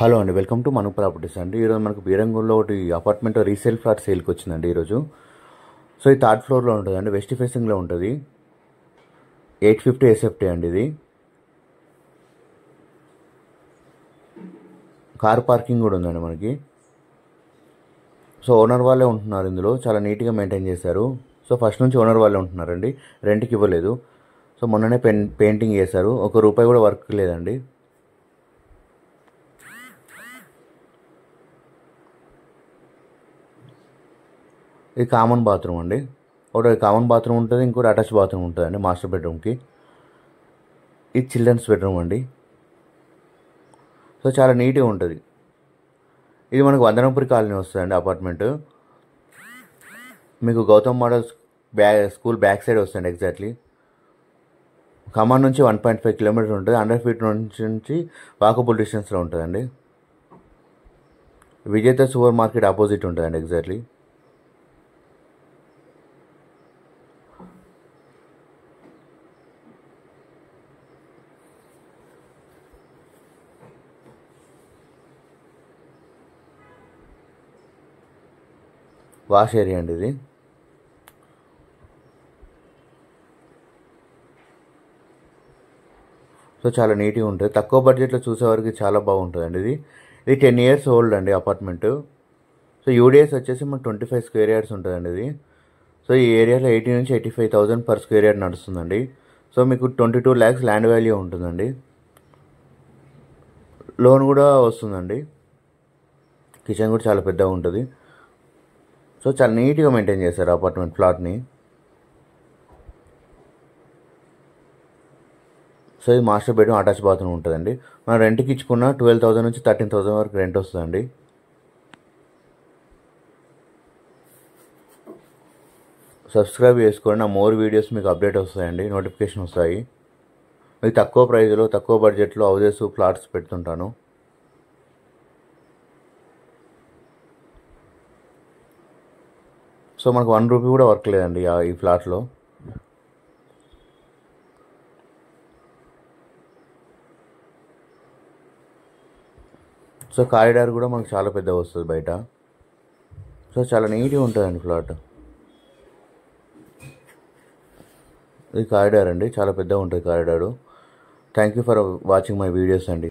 Hello అండి, welcome to Manu properties అండి. ఈరోజు మనకు బీరంగూర్లో ఒకటి అపార్ట్మెంట్ రీసేల్ ఫ్లాట్ సేల్కి వచ్చిందండి ఈరోజు. సో ఇది థర్డ్ ఫ్లోర్లో ఉంటుందండి, వెస్ట్ ఫేసింగ్లో ఉంటుంది. 850 SFT అండి. ఇది కార్ పార్కింగ్ కూడా ఉందండి మనకి. సో ఓనర్ వాళ్ళే ఉంటున్నారు ఇందులో, చాలా నీట్గా మెయింటైన్ చేశారు. సో ఫస్ట్ నుంచి ఓనర్ వాళ్ళే ఉంటున్నారండి, రెంట్కి ఇవ్వలేదు. సో మొన్ననే పెయింటింగ్ చేశారు, ₹1 కూడా వర్క్ లేదండి. ఇది కామన్ బాత్రూమ్ అండి. ఒకటి కామన్ బాత్రూమ్ ఉంటుంది, ఇంకోటి అటాచ్ బాత్రూమ్ ఉంటుందండి మాస్టర్ బెడ్రూమ్కి. ఇది చిల్డ్రన్స్ బెడ్రూమ్ అండి. సో చాలా నీట్గా ఉంటుంది. ఇది మనకు వందనంపురి కాలనీ వస్తుందండి అపార్ట్మెంట్. మీకు Gautam model school back side వస్తుంది ఎగ్జాక్ట్లీ. ఖమ్మం నుంచి 1.5 కిలోమీటర్స్ ఉంటుంది. 100 ఫీట్ నుంచి వాకబుల్ డిస్టెన్స్లో ఉంటుందండి. విజేత సూపర్ మార్కెట్ ఆపోజిట్ ఉంటుందండి ఎగ్జాక్ట్లీ. వాష్ ఏరియా అండి ఇది. సో చాలా నీట్గా ఉంటుంది. తక్కువ బడ్జెట్లో చూసేవారికి చాలా బాగుంటుందండి ఇది. ఇది 10 years ఓల్డ్ అండి అపార్ట్మెంట్. సో యూడిఎస్ వచ్చేసి మనకు 25 స్క్వేర్ యార్డ్స్ ఉంటుందండి ఇది. సో ఈ ఏరియాలో 80 నుంచి 85,000 పర్ స్క్వేర్ యార్డ్ నడుస్తుందండి. సో మీకు 22 lakhs ల్యాండ్ వాల్యూ ఉంటుందండి. లోన్ కూడా వస్తుందండి. కిచెన్ కూడా చాలా పెద్దగా ఉంటుంది. సో చాలా నీట్గా మెయింటైన్ చేశారు అపార్ట్మెంట్ ప్లాట్ని. సో ఇది మాస్టర్ బెడ్రూమ్, అటాచ్ బాత్రూమ్ ఉంటుందండి. మనం రెంట్కి ఇచ్చుకున్న 12,000 నుంచి 13,000 వరకు రెంట్ వస్తుందండి. సబ్స్క్రైబ్ చేసుకోండి, నా మోర్ వీడియోస్ మీకు అప్డేట్ వస్తాయండి, నోటిఫికేషన్ వస్తాయి. మీకు తక్కువ ప్రైస్లో తక్కువ బడ్జెట్లో హౌజెస్ ప్లాట్స్ పెడుతుంటాను. సో మనకు ₹1 కూడా వర్క్ లేదండి ఈ ఫ్లాట్లో. సో కారిడార్ కూడా మనకు చాలా పెద్దగా వస్తుంది బయట. సో చాలా నీట్గా ఉంటుందండి ఫ్లాట్. ఇది కారిడార్ అండి, చాలా పెద్దగా ఉంటుంది corridor. Thank you for watching my videos అండి.